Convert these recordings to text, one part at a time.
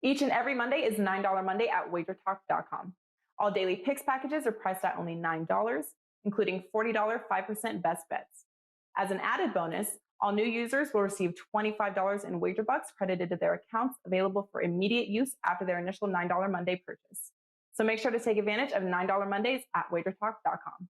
Each and every Monday is $9 Monday at WagerTalk.com. All daily picks packages are priced at only $9, including $40 5% best bets. As an added bonus, all new users will receive $25 in wager bucks credited to their accounts, available for immediate use after their initial $9 Monday purchase. So make sure to take advantage of $9 Mondays at WagerTalk.com.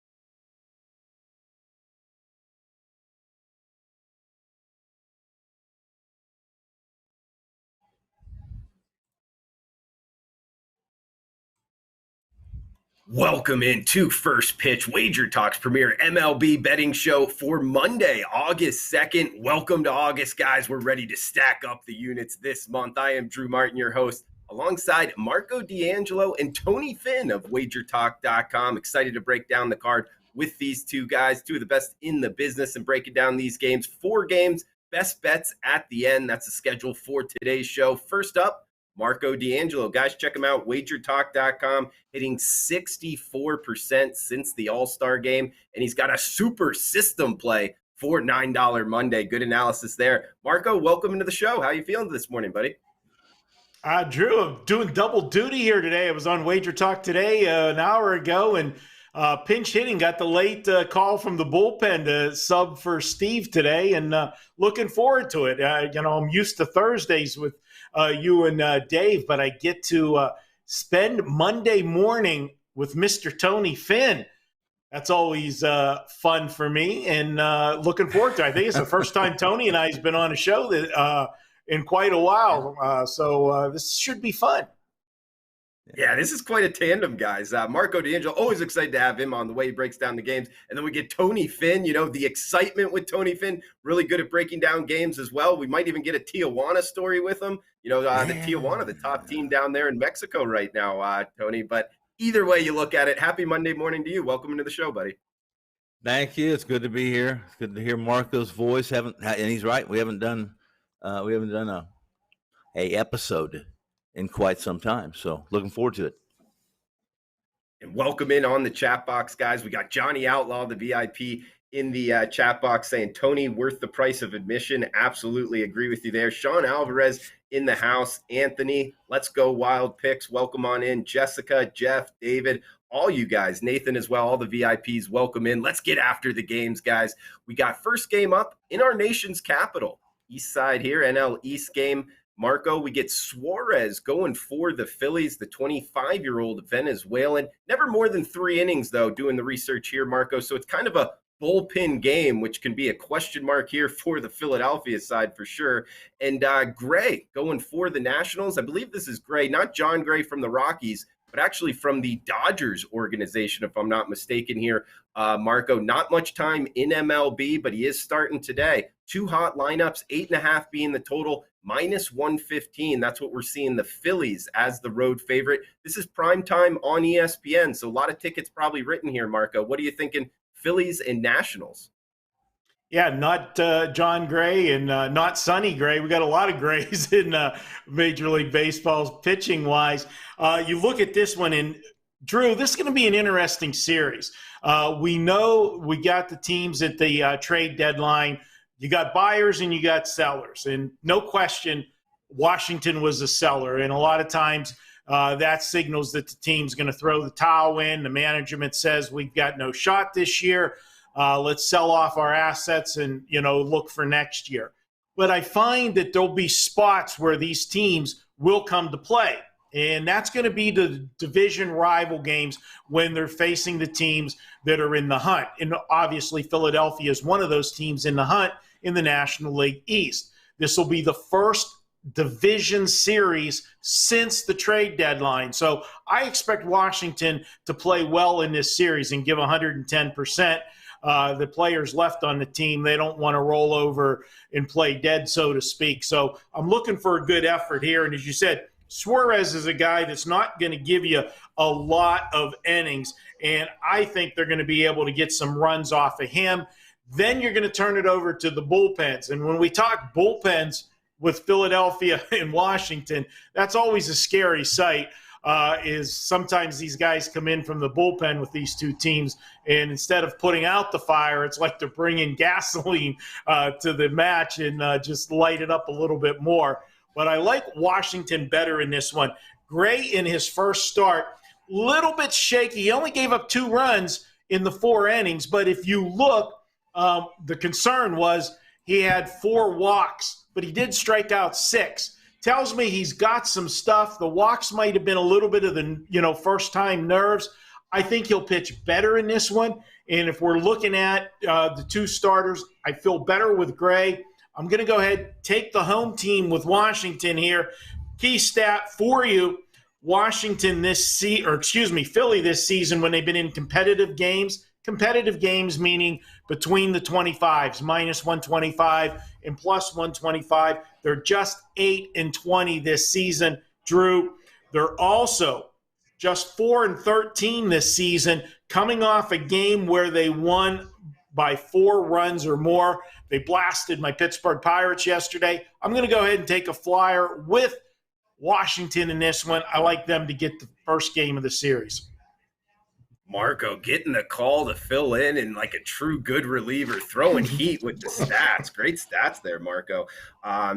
Welcome into First Pitch, WagerTalk's premier MLB betting show for Monday, August 2nd. Welcome to August, guys. We're ready to stack up the units this month. I am Drew Martin, your host, alongside Marco D'Angelo and Tony Finn of WagerTalk.com. Excited to break down the card with these two guys, two of the best in the business, and breaking down these games. 4 games, best bets at the end. That's the schedule for today's show. First up, Marco D'Angelo. Guys, check him out, WagerTalk.com, hitting 64% since the All-Star game, and he's got a super system play for $9 Monday. Good analysis there. Marco, welcome into the show. How you feeling this morning, buddy? Drew, I'm doing double duty here today. I was on Wager Talk today an hour ago, and pinch hitting, got the late call from the bullpen to sub for Steve today, and looking forward to it. I'm used to Thursdays with you and Dave, but I get to spend Monday morning with Mr. Tony Finn. That's always fun for me, and looking forward to it. I think it's the first time Tony and I has been on a show that in quite a while, so this should be fun. Yeah, this is quite a tandem, guys. Marco D'Angelo, always excited to have him on the way he breaks down the games. And then we get Tony Finn, the excitement with Tony Finn, really good at breaking down games as well. We might even get a Tijuana story with him. The Tijuana, the top team down there in Mexico right now, Tony. But either way you look at it, happy Monday morning to you. Welcome into the show, buddy. Thank you. It's good to be here. It's good to hear Marco's voice. And he's right. We haven't done a episode in quite some time. So looking forward to it. And welcome in on the chat box, guys. We got Johnny Outlaw, the VIP, in the chat box saying, Tony, worth the price of admission. Absolutely agree with you there. Sean Alvarez in the house. Anthony, let's go Wild Picks. Welcome on in. Jessica, Jeff, David, all you guys. Nathan as well, all the VIPs, welcome in. Let's get after the games, guys. We got first game up in our nation's capital. East side here, NL East game. Marco, we get Suarez going for the Phillies, the 25-year-old Venezuelan. Never more than 3 innings, though, doing the research here, Marco. So it's kind of a bullpen game, which can be a question mark here for the Philadelphia side for sure. And Gray going for the Nationals. I believe this is Gray, not John Gray from the Rockies, but actually from the Dodgers organization, if I'm not mistaken here. Marco, not much time in MLB, but he is starting today. 2 hot lineups, 8.5 being the total, -115. That's what we're seeing the Phillies as the road favorite. This is prime time on ESPN, so a lot of tickets probably written here, Marco. What are you thinking, Phillies and Nationals? Yeah, not John Gray and not Sonny Gray. We got a lot of Grays in Major League Baseball's pitching-wise. You look at this one, and Drew, this is going to be an interesting series. We know we got the teams at the trade deadline. You got buyers and you got sellers. And no question, Washington was a seller. And a lot of times that signals that the team's going to throw the towel in. The management says we've got no shot this year. Let's sell off our assets and, look for next year. But I find that there'll be spots where these teams will come to play. And that's going to be the division rival games when they're facing the teams that are in the hunt. And obviously, Philadelphia is one of those teams in the hunt in the National League East. This will be the first division series since the trade deadline. So I expect Washington to play well in this series and give 110%. The players left on the team, they don't want to roll over and play dead, so to speak. So I'm looking for a good effort here. And as you said, Suarez is a guy that's not going to give you a lot of innings, and I think they're going to be able to get some runs off of him. Then you're going to turn it over to the bullpens. And when we talk bullpens with Philadelphia and Washington, that's always a scary sight. Is sometimes these guys come in from the bullpen with these two teams, and instead of putting out the fire, it's like they're bringing gasoline to the match and just light it up a little bit more. but I like Washington better in this one. Gray in his first start, little bit shaky. He only gave up 2 runs in the 4 innings, but if you look, the concern was he had 4 walks, but he did strike out 6. Tells me he's got some stuff. The walks might have been a little bit of the, first-time nerves. I think he'll pitch better in this one. And if we're looking at the 2 starters, I feel better with Gray. I'm going to go ahead, take the home team with Washington here. Key stat for you, Philly this season when they've been in competitive games meaning between the 25s, minus 125 and plus 125. They're just 8-20 this season, Drew. They're also just 4-13 this season, coming off a game where they won by 4 runs or more. They blasted my Pittsburgh Pirates yesterday. I'm going to go ahead and take a flyer with Washington in this one. I like them to get the first game of the series. Marco getting the call to fill in and like a true good reliever, throwing heat with the stats. Great stats there, Marco.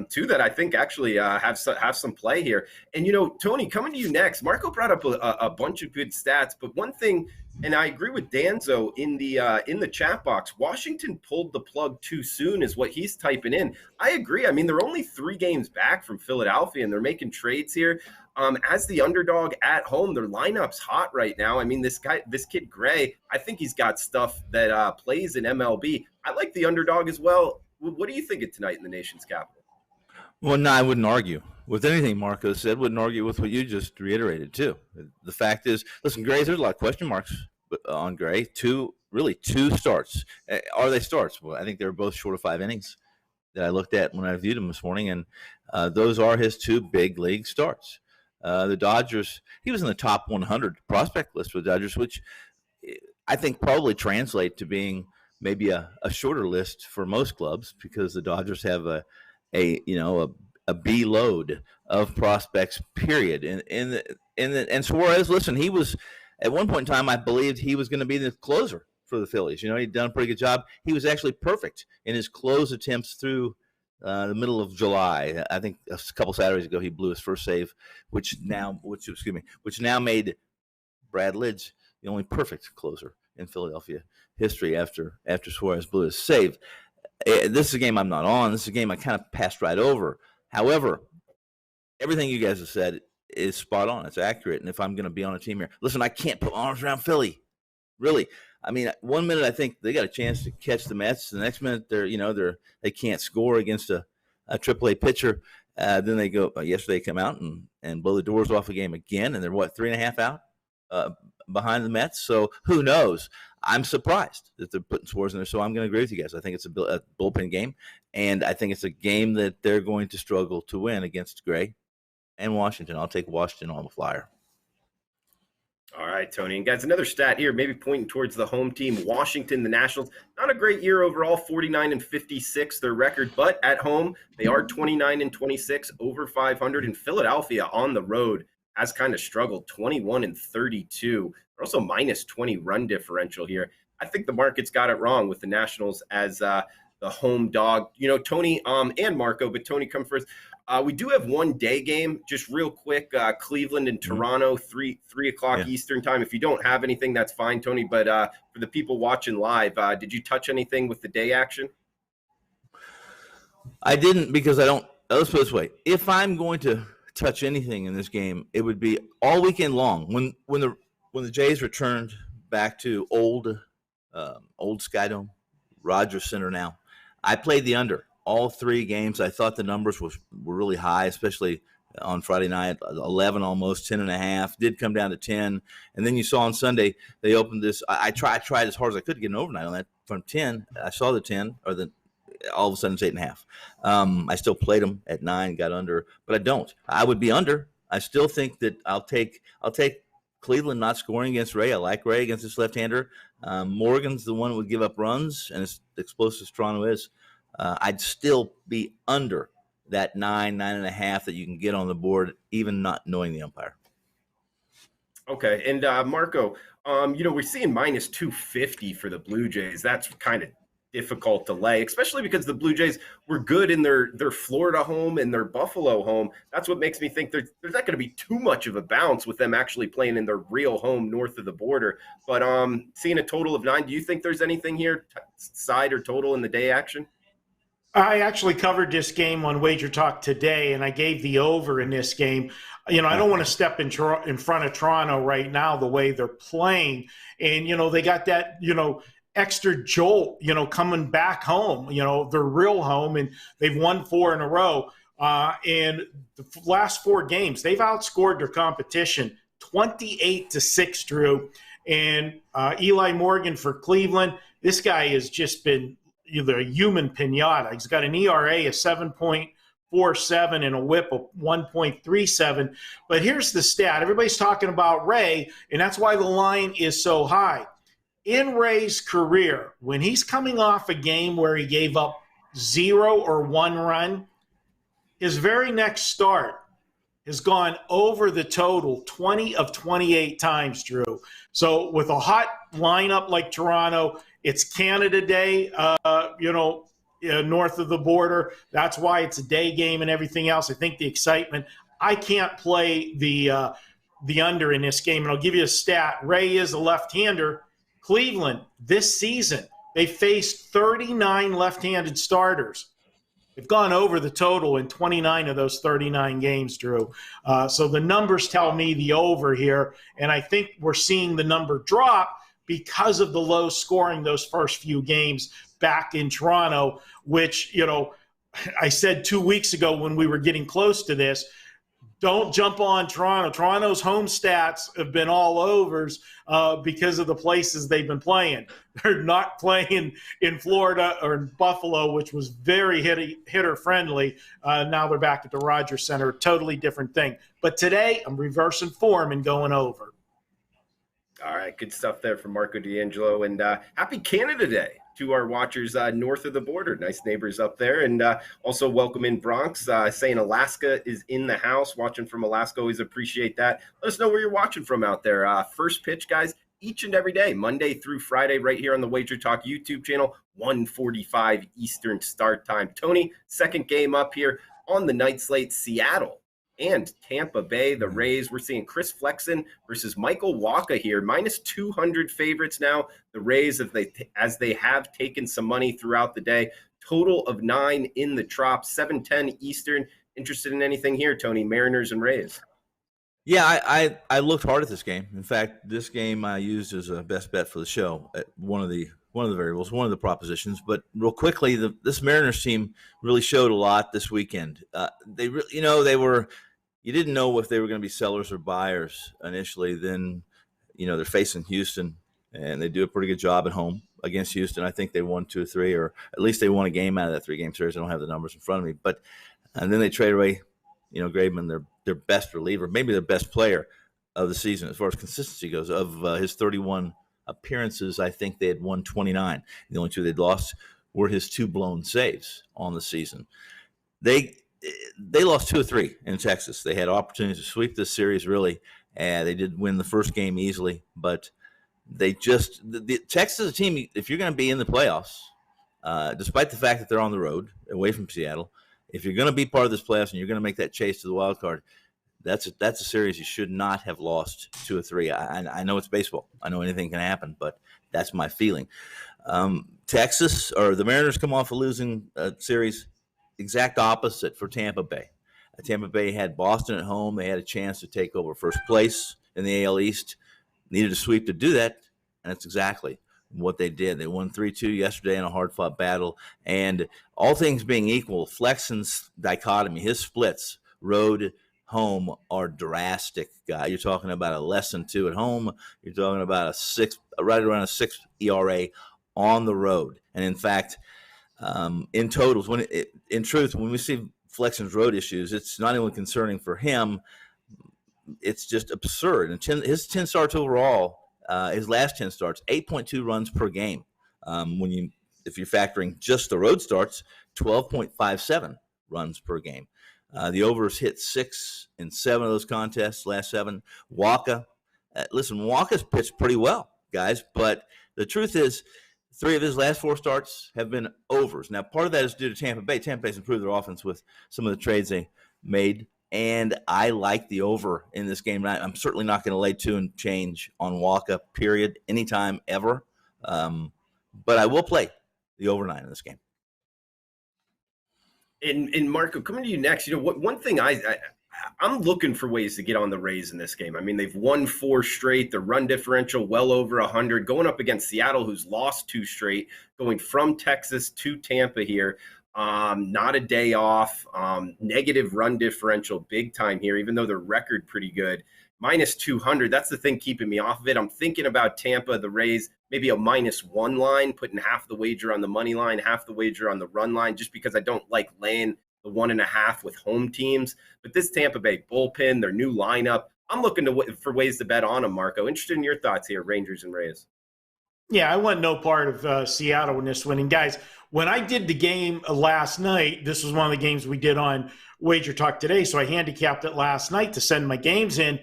2 that I think actually have some play here. And, Tony, coming to you next, Marco brought up a bunch of good stats, but one thing, and I agree with Danzo in the chat box, Washington pulled the plug too soon is what he's typing in. I agree. I mean, they're only 3 games back from Philadelphia, and they're making trades here. As the underdog at home, their lineup's hot right now. I mean, this kid Gray, I think he's got stuff that plays in MLB. I like the underdog as well. What do you think of tonight in the nation's capital? Well, no, I wouldn't argue with anything Marco said. Wouldn't argue with what you just reiterated too. The fact is, listen, Gray, there's a lot of question marks on Gray. 2 starts. Are they starts? Well, I think they were both short of 5 innings that I looked at when I viewed him this morning, and those are his 2 big league starts. The Dodgers, he was in the top 100 prospect list for the Dodgers, which I think probably translate to being maybe a shorter list for most clubs because the Dodgers have a B load of prospects, period. And Suarez, listen, he was at one point in time, I believed he was going to be the closer for the Phillies. He'd done a pretty good job. He was actually perfect in his close attempts through the middle of July. I think a couple Saturdays ago he blew his first save, which now made Brad Lidge the only perfect closer in Philadelphia history after Suarez blew his save. This is a game I'm not on. This is a game I kind of passed right over. However, everything you guys have said is spot on. It's accurate. And if I'm going to be on a team here, listen, I can't put arms around Philly. Really. I mean, 1 minute I think they got a chance to catch the Mets. The next minute they can't score against a AAA pitcher. Then they go yesterday come out and blow the doors off a game again, and they're 3.5 out behind the Mets. So who knows? I'm surprised that they're putting Suarez in there. So I'm going to agree with you guys. I think it's a bullpen game, and I think it's a game that they're going to struggle to win against Gray and Washington. I'll take Washington on the flyer. All right, Tony. And guys, another stat here, maybe pointing towards the home team, Washington, the Nationals. Not a great year overall, 49-56 their record, but at home they are 29-26, over 500. And Philadelphia on the road has kind of struggled, 21-32. They're also minus 20 run differential here. I think the market's got it wrong with the Nationals as the home dog. Tony and Marco, but Tony, come first. We do have 1 day game, just real quick. Cleveland and Toronto, 3 o'clock Eastern time. If you don't have anything, that's fine, Tony. But for the people watching live, did you touch anything with the day action? I didn't because I don't. Let's put it this way: if I'm going to touch anything in this game, it would be all weekend long. When the Jays returned back to old Skydome, Rogers Center now, I played the under. All 3 games, I thought the numbers were really high, especially on Friday night, 11 almost, 10.5, did come down to 10. And then you saw on Sunday, they opened this. I tried as hard as I could to get an overnight on that from 10. I saw the 10, all of a sudden it's 8.5. I still played them at 9, got under, but I don't. I would be under. I still think that I'll take Cleveland not scoring against Ray. I like Ray against this left-hander. Morgan's the one who would give up runs, and as explosive as Toronto is, I'd still be under that 9.5 that you can get on the board, even not knowing the umpire. Okay. And Marco, we're seeing minus 250 for the Blue Jays. That's kind of difficult to lay, especially because the Blue Jays were good in their Florida home and their Buffalo home. That's what makes me think there's not going to be too much of a bounce with them actually playing in their real home north of the border. But seeing a total of 9, do you think there's anything here, side or total in the day action? I actually covered this game on Wager Talk today, and I gave the over in this game. I don't want to step in front of Toronto right now the way they're playing. And, they got that, extra jolt, coming back home, their real home, and they've won 4 in a row. And the last 4 games, they've outscored their competition 28-6, Drew. And Eli Morgan for Cleveland, this guy has just been either a human pinata. He's got an ERA of 7.47 and a whip of 1.37. But here's the stat. Everybody's talking about Ray, and that's why the line is so high. In Ray's career, when he's coming off a game where he gave up 0 or 1 run, his very next start has gone over the total 20 of 28 times, Drew. So with a hot lineup like Toronto, it's Canada Day, north of the border. That's why it's a day game and everything else. I think the excitement. I can't play the under in this game, and I'll give you a stat. Ray is a left-hander. Cleveland, this season, they faced 39 left-handed starters. They've gone over the total in 29 of those 39 games, Drew. So the numbers tell me the over here, and I think we're seeing the number drop because of the low scoring those first few games back in Toronto, which, I said 2 weeks ago when we were getting close to this, don't jump on Toronto. Toronto's home stats have been all overs because of the places they've been playing. They're not playing in Florida or in Buffalo, which was very hitter-friendly. Now they're back at the Rogers Center, totally different thing. But today, I'm reversing form and going over. All right, good stuff there from Marco D'Angelo. And happy Canada Day to our watchers north of the border. Nice neighbors up there. And also welcome in Bronx, saying Alaska is in the house. Watching from Alaska, always appreciate that. Let us know where you're watching from out there. First pitch, guys, each and every day, Monday through Friday, right here on the Wager Talk YouTube channel, 1:45 Eastern start time. Tony, second game up here on the night slate, Seattle and Tampa Bay, the Rays. We're seeing Chris Flexen versus Michael Wacha here, -200 favorites now. The Rays, as they have taken some money throughout the day. Total of 9 in the Trop, 7:10 Eastern. Interested in anything here, Tony? Mariners and Rays. Yeah, I looked hard at this game. In fact, this game I used as a best bet for the show at one of the variables, one of the propositions. But real quickly, this Mariners team really showed a lot this weekend. They really, they were. You didn't know if they were going to be sellers or buyers initially. Then, they're facing Houston, and they do a pretty good job at home against Houston. I think they won 2 or 3, or at least they won a game out of that 3-game series. I don't have the numbers in front of me. And then they trade away, Graveman, their best reliever, maybe their best player of the season as far as consistency goes. Of his 31 appearances, I think they had won 29. The only 2 they'd lost were his 2 blown saves on the season. They lost 2 or 3 in Texas. They had opportunities to sweep this series, really. They did win the first game easily, but Texas is a team, if you're going to be in the playoffs, despite the fact that they're on the road, away from Seattle, if you're going to be part of this playoffs and you're going to make that chase to the wild card, that's a series you should not have lost 2 or 3. I know it's baseball. I know anything can happen, but that's my feeling. Texas, or the Mariners, come off a losing series. Exact opposite for Tampa Bay. Tampa Bay had Boston at home. They had a chance to take over first place in the AL East. Needed a sweep to do that, and that's exactly what they did. They won 3-2 yesterday in a hard-fought battle. And all things being equal, Flexen's dichotomy, his splits, road, home, are drastic. You're talking about a less than 2 at home. You're talking about right around a 6 ERA on the road. And in fact, in totals, in truth, when we see Flexen's road issues, it's not only concerning for him, it's just absurd. And his 10 starts overall, his last 10 starts, 8.2 runs per game. If you're factoring just the road starts, 12.57 runs per game. The overs hit 6 in 7 of those contests, last 7. Wacha's pitched pretty well, guys, but the truth is, 3 of his last 4 starts have been overs. Now, part of that is due to Tampa Bay. Tampa Bay's improved their offense with some of the trades they made, and I like the over in this game. I'm certainly not going to lay 2 and change on Walker, period, anytime, ever. But I will play the over 9 in this game. And Marco, coming to you next, one thing I'm looking for ways to get on the Rays in this game. I mean, they've won 4 straight. The run differential well over 100, going up against Seattle, who's lost 2 straight, going from Texas to Tampa here. Not a day off. Negative run differential big time here, even though their record pretty good. Minus 200. That's the thing keeping me off of it. I'm thinking about Tampa, the Rays, maybe a -1 line, putting half the wager on the money line, half the wager on the run line, just because I don't like laying the 1.5 with home teams. But this Tampa Bay bullpen, their new lineup, I'm looking for ways to bet on them, Marco. Interested in your thoughts here, Rangers and Rays. Yeah, I want no part of Seattle in this one. And guys, when I did the game last night, this was one of the games we did on Wager Talk today, so I handicapped it last night to send my games in.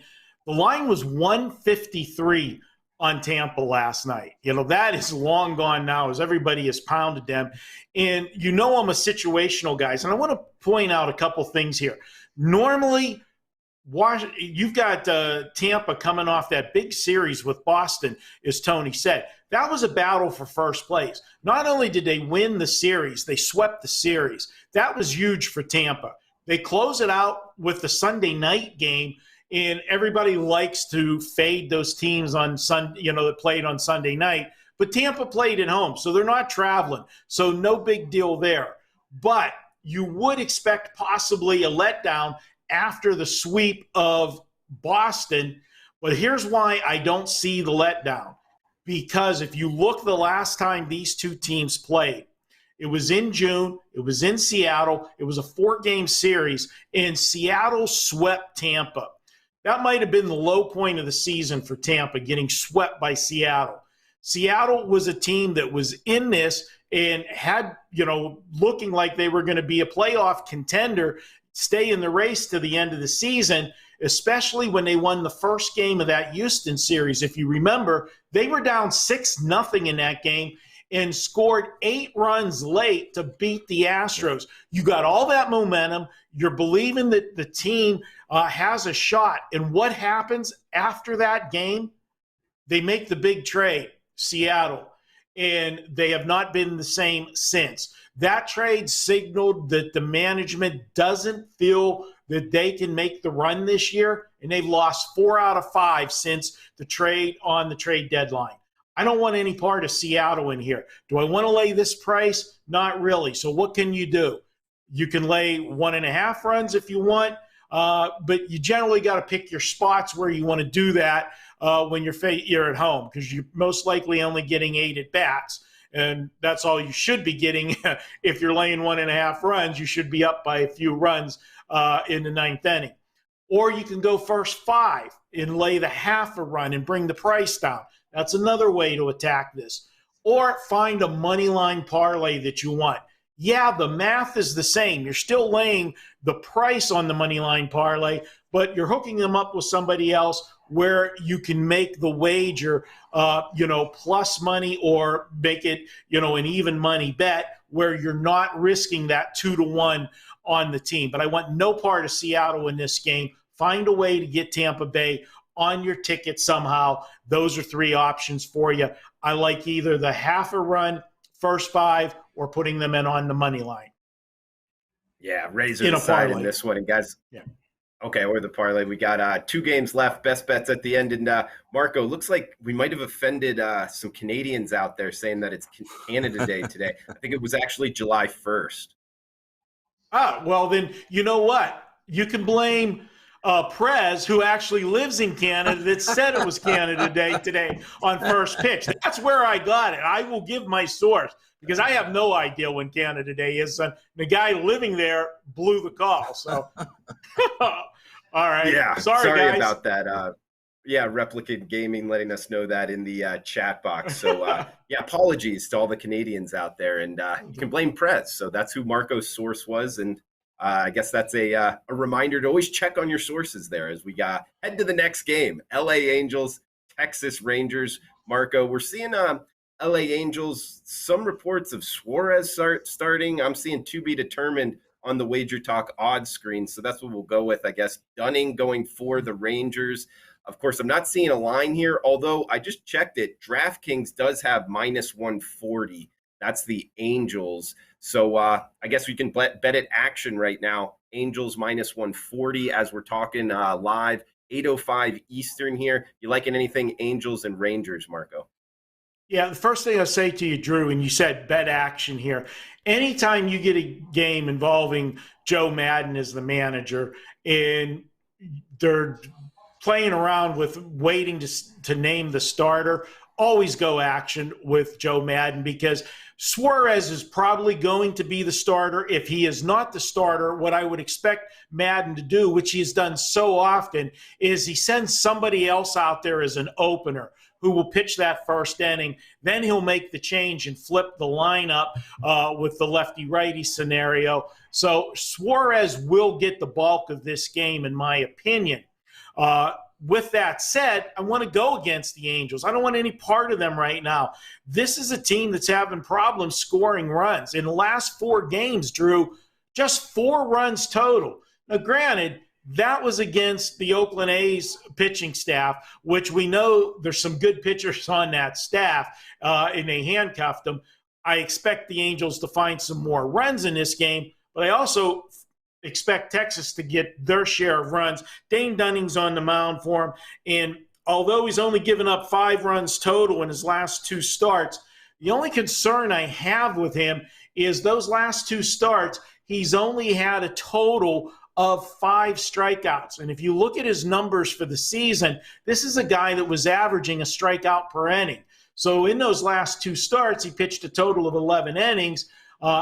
The line was 153 on Tampa last night. That is long gone now, as everybody has pounded them. And I'm a situational guy, and I want to point out a couple things here. Normally, you've got Tampa coming off that big series with Boston, as Tony said. That was a battle for first place. Not only did they win the series, they swept the series. That was huge for Tampa. They close it out with the Sunday night game, and everybody likes to fade those teams on Sunday, that played on Sunday night. But Tampa played at home, so they're not traveling. So no big deal there. But you would expect possibly a letdown after the sweep of Boston. But here's why I don't see the letdown. Because if you look the last time these 2 teams played, it was in June, it was in Seattle, it was a 4-game series, and Seattle swept Tampa. That might have been the low point of the season for Tampa, getting swept by Seattle. Seattle was a team that was in this and had, looking like they were going to be a playoff contender, stay in the race to the end of the season, especially when they won the first game of that Houston series. If you remember, they were down 6-0 in that game and scored 8 runs late to beat the Astros. You got all that momentum. You're believing that the team has a shot. And what happens after that game? They make the big trade, Seattle, and they have not been the same since. That trade signaled that the management doesn't feel that they can make the run this year, and they've lost 4 out of 5 since the trade on the trade deadline. I don't want any part of Seattle in here. Do I want to lay this price? Not really. So what can you do? You can lay 1.5 runs if you want, but you generally got to pick your spots where you want to do that when you're at home, because you're most likely only getting 8 at bats. And that's all you should be getting. If you're laying 1.5 runs, you should be up by a few runs in the 9th inning. Or you can go first 5 and lay the half a run and bring the price down. That's another way to attack this. Or find a money line parlay that you want. Yeah, the math is the same. You're still laying the price on the money line parlay, but you're hooking them up with somebody else where you can make the wager, plus money, or make it, an even money bet where you're not risking that 2-1 on the team. But I want no part of Seattle in this game. Find a way to get Tampa Bay on your ticket somehow. Those are 3 options for you. I like either the half a run, first 5, or putting them in on the money line. Yeah, Rays are inside in this one. And guys, yeah. Okay, or the parlay. We got 2 games left, best bets at the end. And Marco, looks like we might have offended some Canadians out there saying that it's Canada Day today. I think it was actually July 1st. Well, then you know what? You can blame Prez, who actually lives in Canada, that said it was Canada Day today on First Pitch. That's where I got it. I will give my source, because I have no idea when Canada Day is. The guy living there blew the call. So, all right. Yeah, sorry guys. About that. Replicant Gaming letting us know that in the chat box. So, apologies to all the Canadians out there. And you can blame Prez. So that's who Marco's source was. And I guess that's a reminder to always check on your sources there as we head to the next game. LA Angels, Texas Rangers. Marco, we're seeing LA Angels, some reports of Suarez starting. I'm seeing to be determined on the Wager Talk odds screen. So that's what we'll go with, I guess. Dunning going for the Rangers. Of course, I'm not seeing a line here, although I just checked it. DraftKings does have minus 140. That's the Angels. So I guess we can bet it action right now. Angels minus 140 as we're talking live, 8:05 Eastern here. You liking anything Angels and Rangers, Marco? Yeah, the first thing I'll say to you, Drew, and you said bet action here. Anytime you get a game involving Joe Madden as the manager and they're playing around with waiting to name the starter, always go action with Joe Madden because Suarez is probably going to be the starter. If he is not the starter, what I would expect Madden to do, which he has done so often, is he sends somebody else out there as an opener who will pitch that first inning. Then he'll make the change and flip the lineup with the lefty-righty scenario. So Suarez will get the bulk of this game, in my opinion. With that said, I want to go against the Angels. I don't want any part of them right now. This is a team that's having problems scoring runs. In the last 4 games, Drew, just 4 runs total. Now, granted, that was against the Oakland A's pitching staff, which we know there's some good pitchers on that staff, and they handcuffed them. I expect the Angels to find some more runs in this game, but I also expect Texas to get their share of runs. Dane Dunning's on the mound for him, and although he's only given up 5 runs total in his last 2 starts, the only concern I have with him is those last 2 starts, he's only had a total of 5 strikeouts. And if you look at his numbers for the season, this is a guy that was averaging a strikeout per inning. So in those last 2 starts, he pitched a total of 11 innings.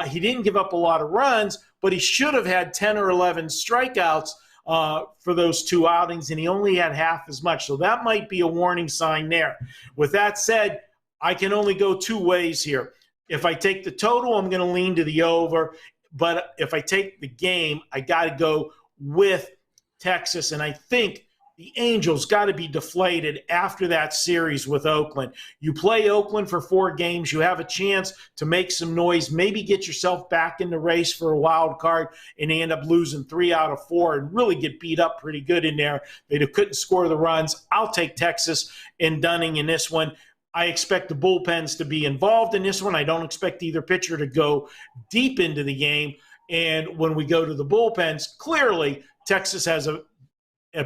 He didn't give up a lot of runs, but he should have had 10 or 11 strikeouts for those 2 outings, and he only had half as much. So that might be a warning sign there. With that said, I can only go 2 ways here. If I take the total, I'm going to lean to the over. But if I take the game, I got to go with Texas. And I think the Angels got to be deflated after that series with Oakland. You play Oakland for 4 games. You have a chance to make some noise, maybe get yourself back in the race for a wild card, and they end up losing 3 out of 4 and really get beat up pretty good in there. They couldn't score the runs. I'll take Texas and Dunning in this one. I expect the bullpens to be involved in this one. I don't expect either pitcher to go deep into the game. And when we go to the bullpens, clearly Texas has a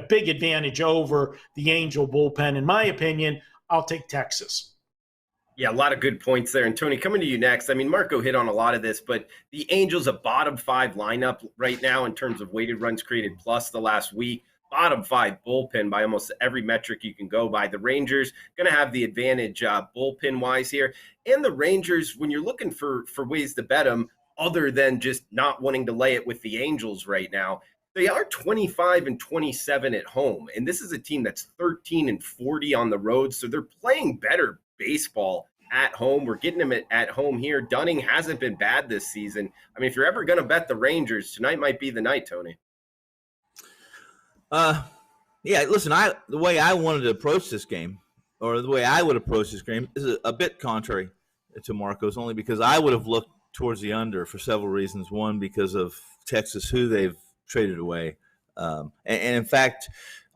big advantage over the Angel bullpen. In my opinion, I'll take Texas. Yeah, a lot of good points there. And Tony, coming to you next. I mean, Marco hit on a lot of this, but the Angels a bottom 5 lineup right now in terms of weighted runs created plus the last week. Bottom 5 bullpen by almost every metric you can go by. The Rangers going to have the advantage bullpen-wise here. And the Rangers, when you're looking for ways to bet them, other than just not wanting to lay it with the Angels right now, they are 25-27 at home. And this is a team that's 13-40 on the road. So they're playing better baseball at home. We're getting them at home here. Dunning hasn't been bad this season. I mean, if you're ever going to bet the Rangers, tonight might be the night, Tony. Yeah, listen, the way I wanted to approach this game, or the way I would approach this game, is a bit contrary to Marco's, only because I would have looked towards the under for several reasons. One, because of Texas, who they've traded away. And in fact,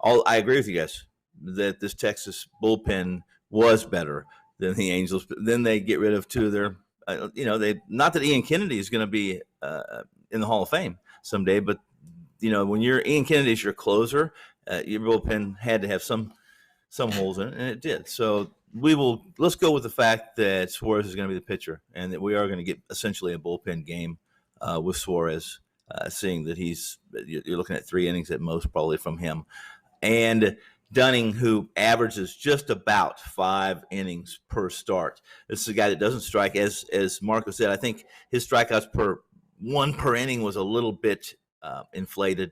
I agree with you guys that this Texas bullpen was better than the Angels. But then they get rid of 2 of their, not that Ian Kennedy is going to be in the Hall of Fame someday, but when you're Ian Kennedy's your closer, your bullpen had to have some holes in it, and it did. So let's go with the fact that Suarez is going to be the pitcher, and that we are going to get essentially a bullpen game with Suarez, seeing that you're looking at 3 innings at most probably from him, and Dunning, who averages just about 5 innings per start. This is a guy that doesn't strike, as Marco said. I think his strikeouts per inning was a little bit inflated.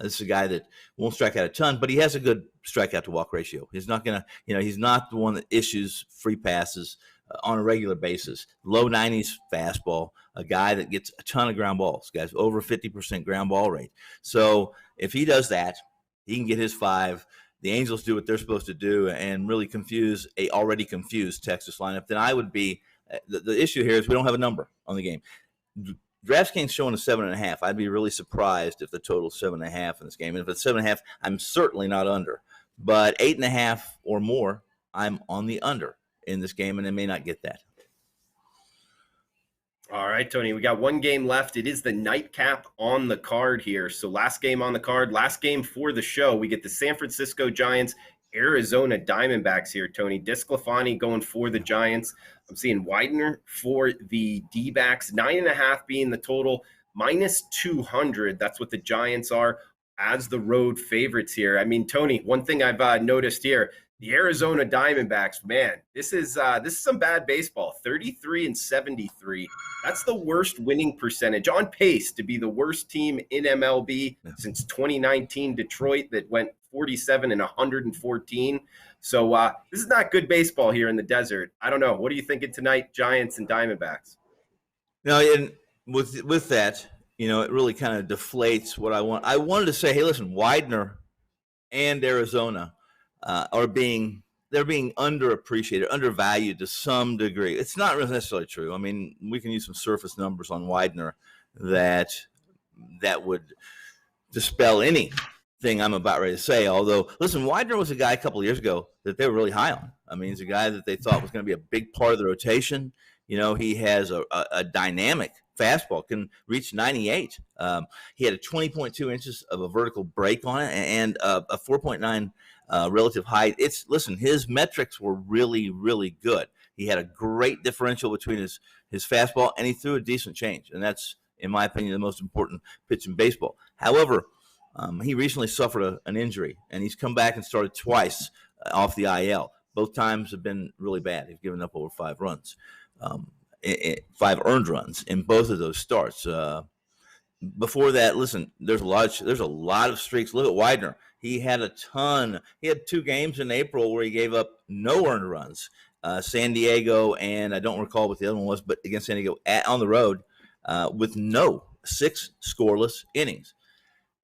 This is a guy that won't strike out a ton, but he has a good strikeout to walk ratio. He's not going to, he's not the one that issues free passes on a regular basis. Low 90s fastball, a guy that gets a ton of ground balls, guys, over 50% ground ball rate. So if he does that, he can get his 5. the Angels do what they're supposed to do and really confuse a already confused Texas lineup, then I would be the issue here is we don't have a number on the game. DraftKings showing a 7.5. I'd be really surprised if the total's 7.5 in this game. And if it's 7.5, I'm certainly not under. But 8.5 or more, I'm on the under in this game, and I may not get that. All right, Tony, we got one game left. It is the nightcap on the card here. So last game on the card, last game for the show. We get the San Francisco Giants, Arizona Diamondbacks here, Tony. DeSclafani going for the Giants. I'm seeing Widener for the D-backs, 9.5 being the total, minus 200. That's what the Giants are as the road favorites here. I mean, Tony, one thing I've noticed here, the Arizona Diamondbacks, man, this is some bad baseball. 33-73. That's the worst winning percentage, on pace to be the worst team in MLB since 2019 Detroit that went 47-114. So this is not good baseball here in the desert. I don't know. What are you thinking tonight, Giants and Diamondbacks? No, and with that, it really kind of deflates what I want. I wanted to say, hey, listen, Widener and Arizona they're being underappreciated, undervalued to some degree. It's not necessarily true. I mean, we can use some surface numbers on Widener that would dispel anything I'm about ready to say. Although, listen, Widener was a guy a couple of years ago that they were really high on. I mean, he's a guy that they thought was going to be a big part of the rotation. He has a dynamic fastball, can reach 98. He had a 20.2 inches of a vertical break on it and a 4.9 relative height. His metrics were really, really good. He had a great differential between his fastball, and he threw a decent change. And that's, in my opinion, the most important pitch in baseball. However, he recently suffered an injury, and he's come back and started twice off the IL. Both times have been really bad. He's given up over 5 runs. 5 earned runs in both of those starts. Before that, listen, there's a lot of streaks. Look at Widener. He had a ton. He had 2 games in April where he gave up no earned runs. San Diego, and I don't recall what the other one was, but against San Diego on the road with 6 scoreless innings.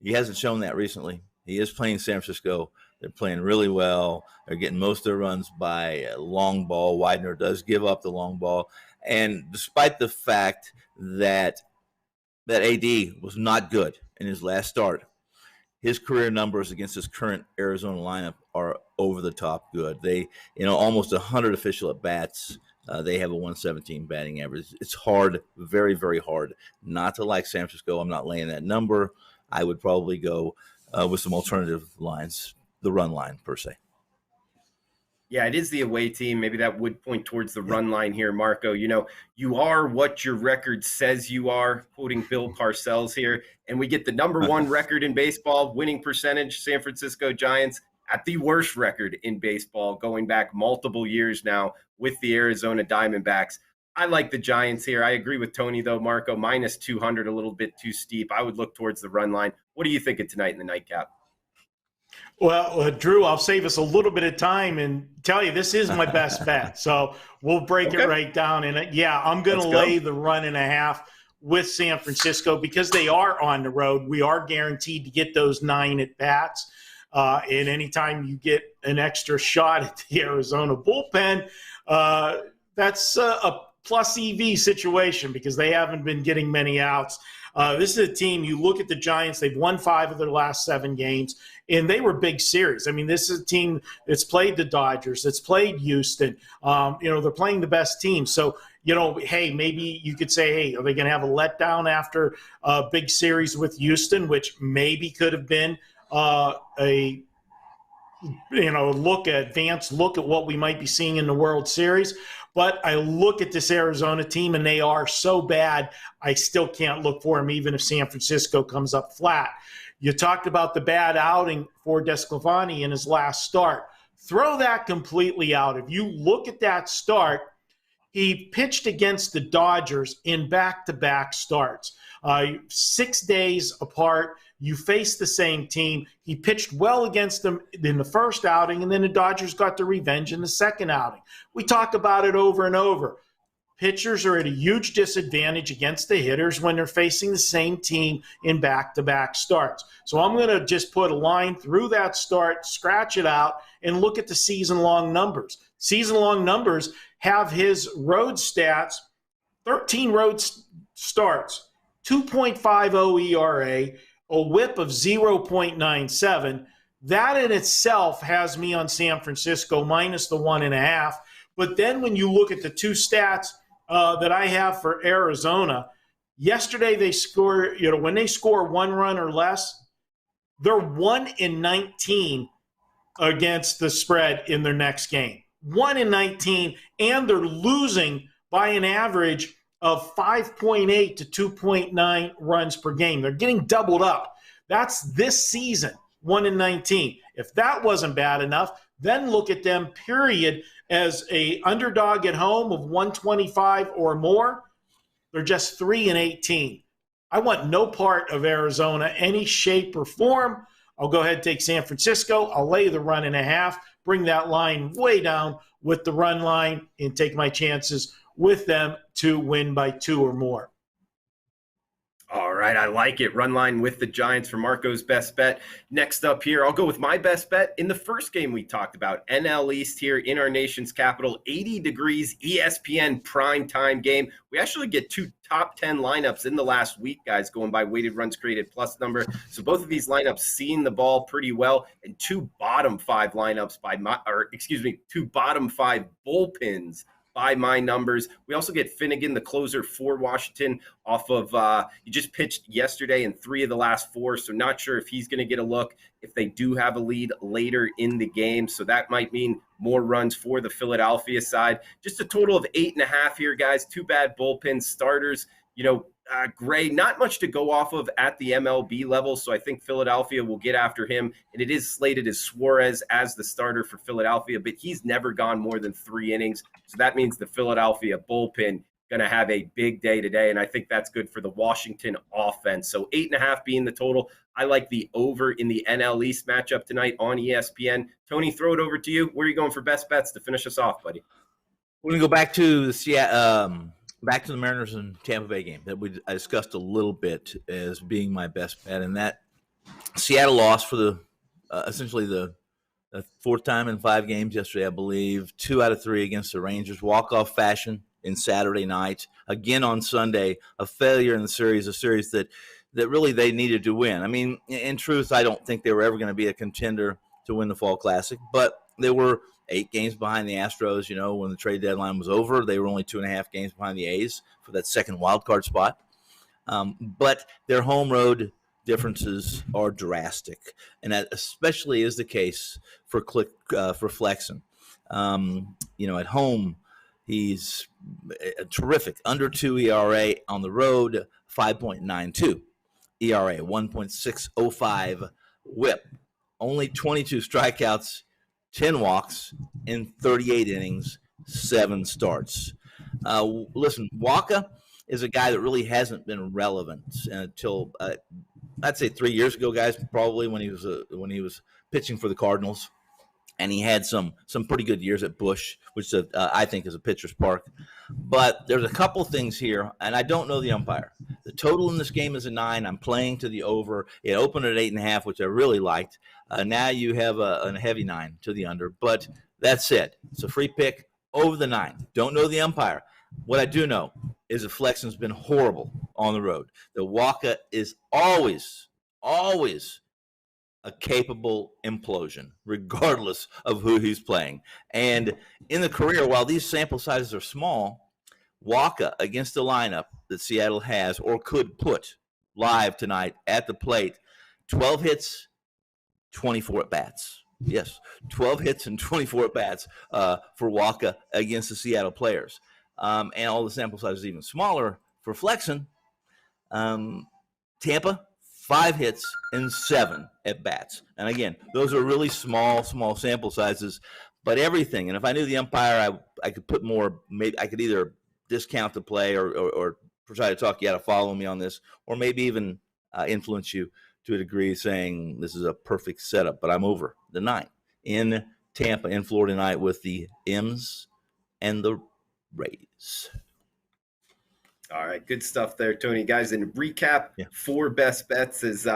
He hasn't shown that recently. He is playing San Francisco. They're playing really well. They're getting most of their runs by long ball. Widener does give up the long ball. And despite the fact that AD was not good in his last start, his career numbers against his current Arizona lineup are over the top good. They, almost 100 official at bats. They have a 117 batting average. It's hard, very, very hard not to like San Francisco. I'm not laying that number. I would probably go with some alternative lines, the run line per se. Yeah, it is the away team. Maybe that would point towards the run line here, Marco. You are what your record says you are, quoting Bill Parcells here. And we get the number 1 record in baseball, winning percentage, San Francisco Giants, at the worst record in baseball, going back multiple years now with the Arizona Diamondbacks. I like the Giants here. I agree with Tony, though, Marco, minus 200, a little bit too steep. I would look towards the run line. What are you thinking tonight in the nightcap? Well, Drew, I'll save us a little bit of time and tell you this is my best bet. So we'll break it right down. And I'm going to lay the 1.5 with San Francisco because they are on the road. We are guaranteed to get those 9 at bats. And anytime you get an extra shot at the Arizona bullpen, that's a plus EV situation because they haven't been getting many outs. This is a team, you look at the Giants, they've won 5 of their last 7 games, and they were big series. I mean, this is a team that's played the Dodgers, that's played Houston. They're playing the best team. So, hey, maybe you could say, hey, are they going to have a letdown after a big series with Houston, which maybe could have been advanced look at what we might be seeing in the World Series. But I look at this Arizona team, and they are so bad, I still can't look for them, even if San Francisco comes up flat. You talked about the bad outing for DeSclafani in his last start. Throw that completely out. If you look at that start, he pitched against the Dodgers in back-to-back starts. 6 days apart. You face the same team. He pitched well against them in the first outing, and then the Dodgers got the revenge in the second outing. We talk about it over and over. pitchers are at a huge disadvantage against the hitters when they're facing the same team in back-to-back starts. So I'm going to just put a line through that start, scratch it out, and look at the season-long numbers. Season-long numbers have his road stats, 13 road starts, 2.50 ERA, a whip of 0.97. That in itself has me on San Francisco minus the 1.5. But then when you look at the two stats that I have for Arizona, yesterday they score, when they score 1 run or less, they're 1-19 against the spread in their next game. 1-19, and they're losing by an average of 5.8 to 2.9 runs per game. They're getting doubled up. That's this season, 1-19. If that wasn't bad enough, then look at them, period, as a underdog at home of 125 or more. They're just 3-18. I want no part of Arizona, any shape or form. I'll go ahead and take San Francisco. I'll lay the 1.5, bring that line way down with the run line, and take my chances with them to win by 2 or more. All right, I like it. Run line with the Giants for Marco's best bet. Next up here, I'll go with my best bet. In the first game we talked about, NL East here in our nation's capital, 80 degrees, ESPN prime time game. We actually get 2 top 10 lineups in the last week, guys, going by weighted runs created plus number. So both of these lineups seeing the ball pretty well, and 2 bottom 5 lineups two bottom 5 bullpens by my numbers. We also get Finnegan, the closer for Washington, off of he just pitched yesterday in 3 of the last 4, so not sure if he's going to get a look if they do have a lead later in the game. So that might mean more runs for the Philadelphia side. Just a total of 8.5 here, guys. 2 bad bullpen starters. Gray, not much to go off of at the MLB level, so I think Philadelphia will get after him, and it is slated as Suarez as the starter for Philadelphia, but he's never gone more than 3 innings, so that means the Philadelphia bullpen going to have a big day today, and I think that's good for the Washington offense. So 8.5 being the total. I like the over in the NL East matchup tonight on ESPN. Tony, throw it over to you. Where are you going for best bets to finish us off, buddy? We're going to go back to the back to the Mariners and Tampa Bay game that I discussed a little bit as being my best bet, and that Seattle lost for the essentially the 4th time in 5 games yesterday, I believe. 2 out of 3 against the Rangers, walk-off fashion in Saturday night. Again on Sunday, a failure in the series, a series that really they needed to win. I mean, in truth, I don't think they were ever going to be a contender to win the Fall Classic, but they were 8 games behind the Astros. When the trade deadline was over, they were only 2.5 games behind the A's for that second wild card spot. But their home road differences are drastic, and that especially is the case for Flexen. At home, he's terrific, under 2 ERA. On the road, 5.92 ERA, 1.605 WHIP, only 22 strikeouts, 10 walks in 38 innings, 7 starts. Listen, Waka is a guy that really hasn't been relevant until I'd say 3 years ago, guys, probably when he was pitching for the Cardinals, and he had some pretty good years at Busch, which I think is a pitcher's park. But there's a couple things here, and I don't know the umpire. The total in this game is a 9. I'm playing to the over. It opened at 8.5, which I really liked. Now you have a heavy 9 to the under, but that's it. It's a free pick over the 9. Don't know the umpire. What I do know is that Flexen's been horrible on the road. The Waka is always a capable implosion, regardless of who he's playing. And in the career, while these sample sizes are small, Waka against the lineup that Seattle has or could put live tonight at the plate, 12 hits, 24 at-bats. Yes, 12 hits and 24 at-bats for Waka against the Seattle players. And all the sample sizes even smaller for Flexen. Tampa, 5 hits and 7 at-bats. And again, those are really small sample sizes, but everything. And if I knew the umpire, I could put more. Maybe I could either discount the play or try to talk you out of following me on this, or maybe even influence you to a degree saying this is a perfect setup. But I'm over the 9 in Tampa, in Florida tonight with the M's and the Rays. All right, good stuff there, Tony. Guys, in recap, 4 best bets is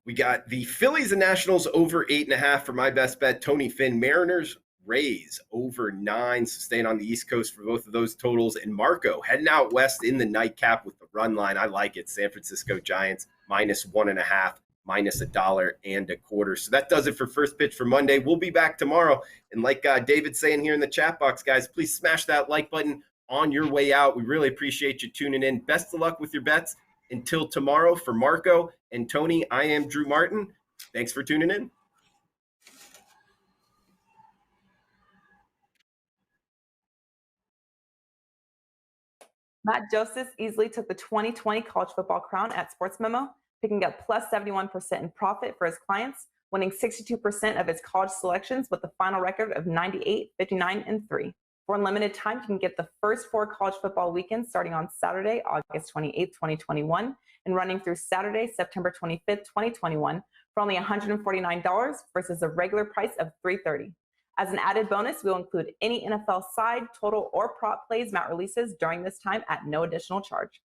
we got the Phillies and Nationals over 8.5 for my best bet. Tony Finn, Mariners, Rays over 9. So staying on the East Coast for both of those totals. And Marco heading out west in the nightcap with the run line. I like it. San Francisco Giants -1.5, -$1.25. So that does it for First Pitch for Monday. We'll be back tomorrow. And like David's saying here in the chat box, guys, please smash that like button on your way out. We really appreciate you tuning in. Best of luck with your bets. Until tomorrow, for Marco and Tony, I am Drew Martin. Thanks for tuning in. Matt Joseph easily took the 2020 college football crown at Sports Memo, picking up plus 71% in profit for his clients, winning 62% of his college selections with a final record of 98, 59, and 3. For unlimited time, you can get the first 4 college football weekends starting on Saturday, August 28, 2021, and running through Saturday, September 25th, 2021, for only $149 versus a regular price of $330. As an added bonus, we'll include any NFL side, total, or prop plays Matt releases during this time at no additional charge.